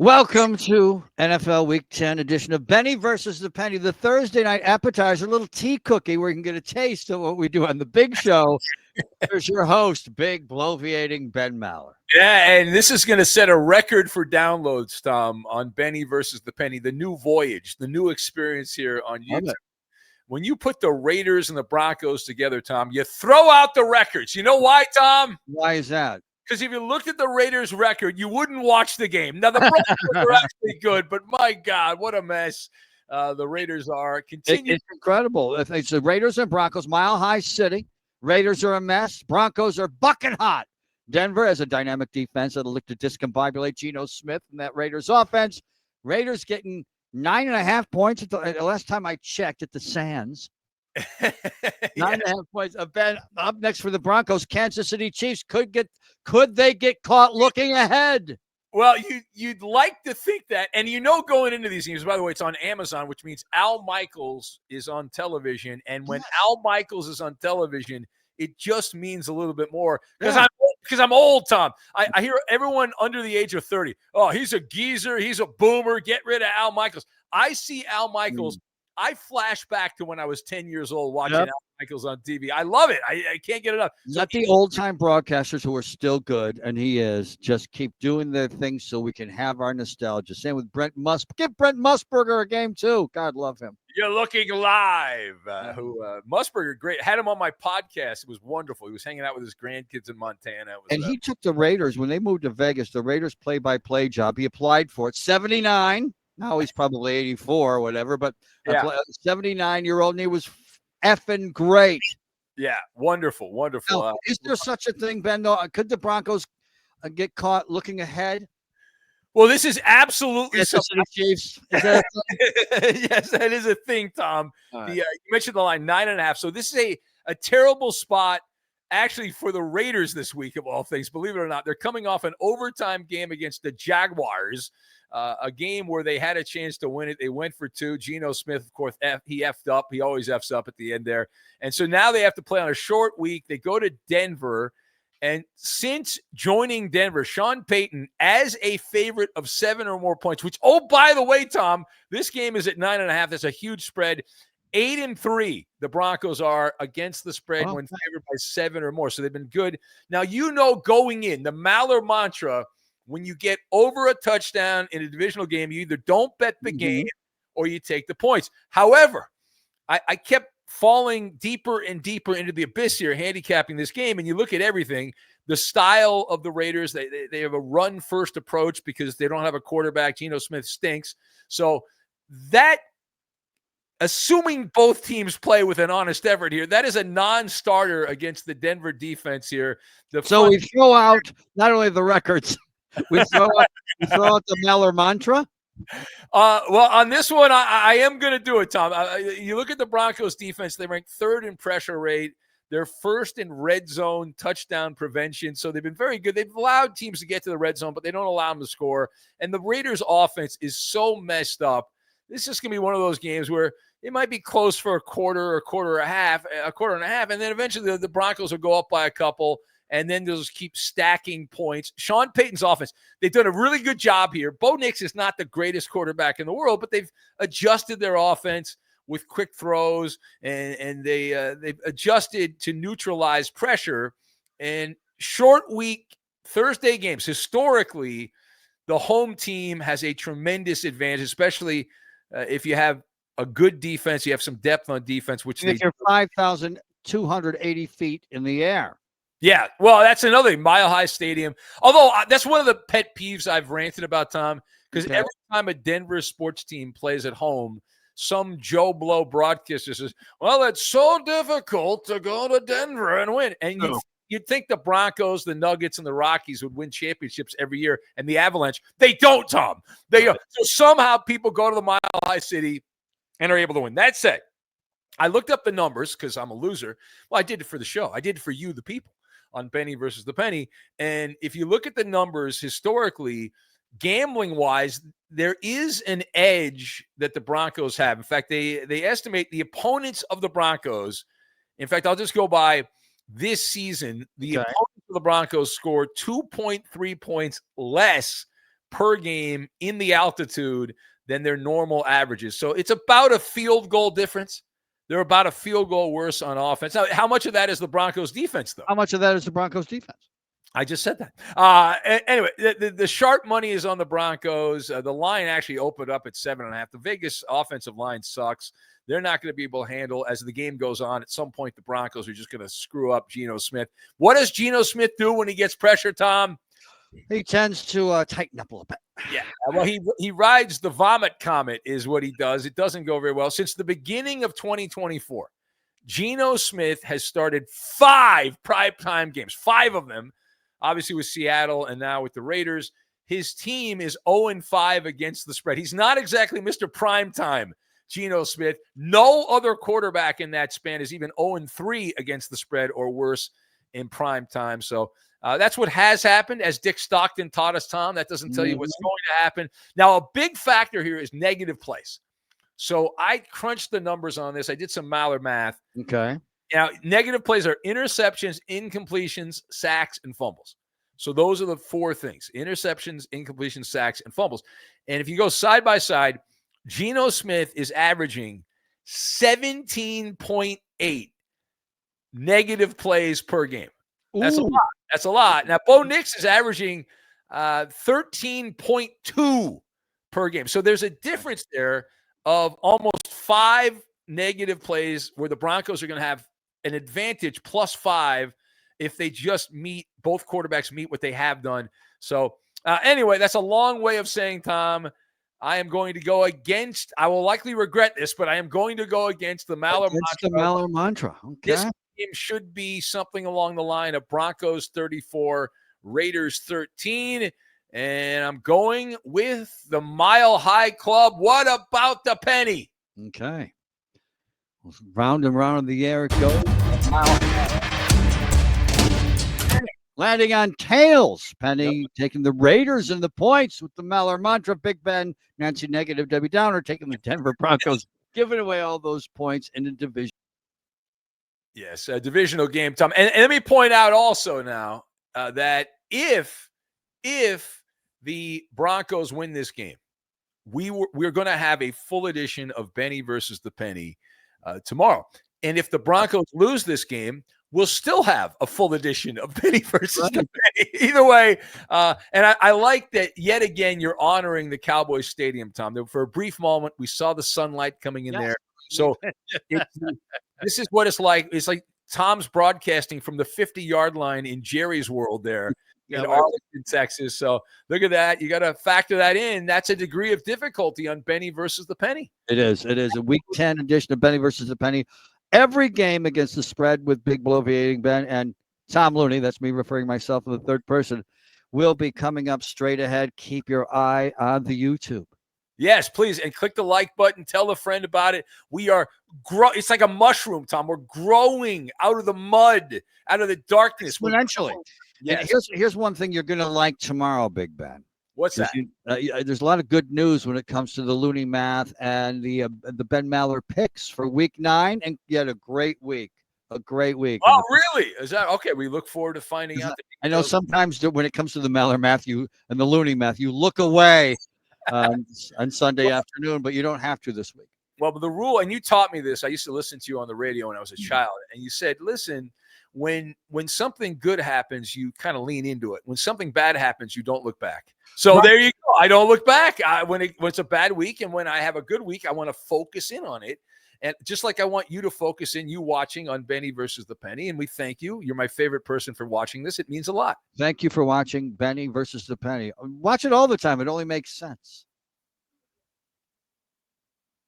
Welcome to NFL Week 10 edition of Benny versus the Penny, the Thursday night appetizer, a little tea cookie where you can get a taste of what we do on the big show. Here's your host, big bloviating Ben Maller. Yeah, and this is going to set a record for downloads, Tom, on Benny versus the Penny, the new voyage, the new experience here on YouTube. When you put the Raiders and the Broncos together, Tom, you throw out the records. You know why, Tom? Why is that? Because if you looked at the Raiders' record, you wouldn't watch the game. Now, the Broncos are actually good, but my God, what a mess the Raiders are. It's incredible. It's the Raiders and Broncos, Mile High City. Raiders are a mess. Broncos are bucking hot. Denver has a dynamic defense that'll look to discombobulate Geno Smith and that Raiders offense. Raiders getting 9.5 points at the last time I checked at the Sands. 9.5 points. Ben, up next for the Broncos, Kansas City Chiefs. Could they get caught looking ahead? Well, you'd like to think that, and going into these games, by the way, it's on Amazon, which means Al Michaels is on television, and when Al Michaels is on television, it just means a little bit more because I'm old, Tom. I hear everyone under the age of 30. Oh, he's a geezer. He's a boomer. Get rid of Al Michaels. I see Al Michaels. I flash back to when I was 10 years old watching Al Michaels on TV. I love it. I can't get enough. Not the old-time broadcasters who are still good, and he is. Just keep doing their things so we can have our nostalgia. Same with Brent Musk. Give Brent Musburger a game, too. God love him. You're looking live. Musburger, great. Had him on my podcast. It was wonderful. He was hanging out with his grandkids in Montana. And he took the Raiders. When they moved to Vegas, the Raiders play-by-play job, he applied for it. 79. Now he's probably 84 or whatever, but a 79-year-old, and he was effing great. Yeah, wonderful. Now, is there such a thing, Ben? Though, could the Broncos get caught looking ahead? Well, this is absolutely something. Chiefs. Yes, that is a thing, Tom. Right. You mentioned the line 9.5. So this is a terrible spot, actually, for the Raiders this week, of all things. Believe it or not, they're coming off an overtime game against the Jaguars. A game where they had a chance to win it. They went for two. Geno Smith, of course, he effed up. He always effs up at the end there. And so now they have to play on a short week. They go to Denver. And since joining Denver, Sean Payton as a favorite of 7 or more points, which, oh, by the way, Tom, this game is at 9.5. That's a huge spread. 8-3, the Broncos are against the spread when favored by 7 or more. So they've been good. Now, going in, the Maller mantra, when you get over a touchdown in a divisional game, you either don't bet the game or you take the points. However, I kept falling deeper and deeper into the abyss here, handicapping this game, and you look at everything. The style of the Raiders, they have a run-first approach because they don't have a quarterback. Geno Smith stinks. So that, assuming both teams play with an honest effort here, that is a non-starter against the Denver defense here. So we throw out not only the records, we throw out the Maller mantra. Well, on this one, I am going to do it, Tom. You look at the Broncos defense, they rank 3rd in pressure rate. They're 1st in red zone touchdown prevention. So they've been very good. They've allowed teams to get to the red zone, but they don't allow them to score. And the Raiders offense is so messed up. This is going to be one of those games where it might be close for a quarter and a half. And then eventually the Broncos will go up by a couple. And then they'll just keep stacking points. Sean Payton's offense, they've done a really good job here. Bo Nix is not the greatest quarterback in the world, but they've adjusted their offense with quick throws, and they've adjusted to neutralize pressure. And short week Thursday games, historically, the home team has a tremendous advantage, especially if you have a good defense, you have some depth on defense, which if you're 5,280 feet in the air. Yeah, well, that's another Mile High Stadium. Although that's one of the pet peeves I've ranted about, Tom, because every time a Denver sports team plays at home, some Joe Blow broadcaster says, well, it's so difficult to go to Denver and win. And you'd think the Broncos, the Nuggets, and the Rockies would win championships every year, and the Avalanche, they don't, Tom. They don't. So somehow people go to the Mile High City and are able to win. That said, I looked up the numbers because I'm a loser. Well, I did it for the show. I did it for you, the people, on Benny versus the Penny. And if you look at the numbers historically, gambling-wise, there is an edge that the Broncos have. In fact, they estimate the opponents of the Broncos. In fact, I'll just go by this season. The opponents of the Broncos scored 2.3 points less per game in the altitude than their normal averages. So it's about a field goal difference. They're about a field goal worse on offense. Now, how much of that is the Broncos defense, though? How much of that is the Broncos defense? I just said that. Anyway, the sharp money is on the Broncos. The line actually opened up at 7.5. The Vegas offensive line sucks. They're not going to be able to handle as the game goes on. At some point, the Broncos are just going to screw up Geno Smith. What does Geno Smith do when he gets pressure, Tom? He tends to tighten up a little bit. Yeah, well, he rides the vomit comet is what he does. It doesn't go very well. Since the beginning of 2024, Geno Smith has started 5 primetime games, 5 of them, obviously with Seattle and now with the Raiders. His team is 0-5 against the spread. He's not exactly Mr. Primetime, Geno Smith. No other quarterback in that span is even 0-3 against the spread or worse in prime time. So that's what has happened, as Dick Stockton taught us, Tom. That doesn't tell you what's going to happen. Now, a big factor here is negative plays. So I crunched the numbers on this. I did some Maller math. Okay. Now, negative plays are interceptions, incompletions, sacks, and fumbles. So those are the 4 things: interceptions, incompletions, sacks, and fumbles. And if you go side by side, Geno Smith is averaging 17.8 negative plays per game. That's a lot. That's a lot. Now, Bo Nix is averaging 13.2 per game. So there's a difference there of almost 5 negative plays where the Broncos are going to have an advantage +5 if they just both quarterbacks meet what they have done. So anyway, that's a long way of saying, Tom, I am going to go against, I will likely regret this, but I am going to go against the Maller mantra. The Maller mantra. Okay. This game should be something along the line of Broncos 34, Raiders 13. And I'm going with the Mile High Club. What about the penny? Okay. Round and round in the air it goes. Landing on tails. Penny taking the Raiders and the points with the Maller mantra. Big Ben, Nancy negative, Debbie Downer taking the Denver Broncos, giving away all those points in the division. Yes, a divisional game, Tom. And let me point out also now that if the Broncos win this game, we're going to have a full edition of Benny versus the Penny tomorrow. And if the Broncos lose this game, we'll still have a full edition of Benny versus the Penny. Either way, and I like that yet again you're honoring the Cowboys Stadium, Tom. For a brief moment, we saw the sunlight coming in there. So this is what it's like. It's like Tom's broadcasting from the 50-yard line in Jerry's world there in Arlington, Texas. So look at that. You got to factor that in. That's a degree of difficulty on Benny versus the Penny. It is. It is a Week 10 edition of Benny versus the Penny. Every game against the spread with Big Bloviating Ben and Tomm Looney, that's me referring myself in the third person, will be coming up straight ahead. Keep your eye on the YouTube. Yes, please. And click the like button. Tell a friend about it. We are it's like a mushroom, Tom. We're growing out of the mud, out of the darkness. Exponentially. Yes. And here's one thing you're going to like tomorrow, Big Ben. What's that? There's a lot of good news when it comes to the Looney math and the Ben Maller picks for Week 9, and you had a great week. A great week. Oh, really? Is that okay? We look forward to finding out. I know sometimes when it comes to the Maller math and the Looney math, you look away on Sunday afternoon, but you don't have to this week. Well, but the rule, and you taught me this. I used to listen to you on the radio when I was a child, and you said, listen, when something good happens, you kind of lean into it. When something bad happens, you don't look back. So there you go. I don't look back. When it's a bad week and when I have a good week, I want to focus in on it. And just like I want you to focus in, you watching on Benny versus the Penny. And we thank you. You're my favorite person for watching this. It means a lot. Thank you for watching Benny versus the Penny. Watch it all the time. It only makes sense.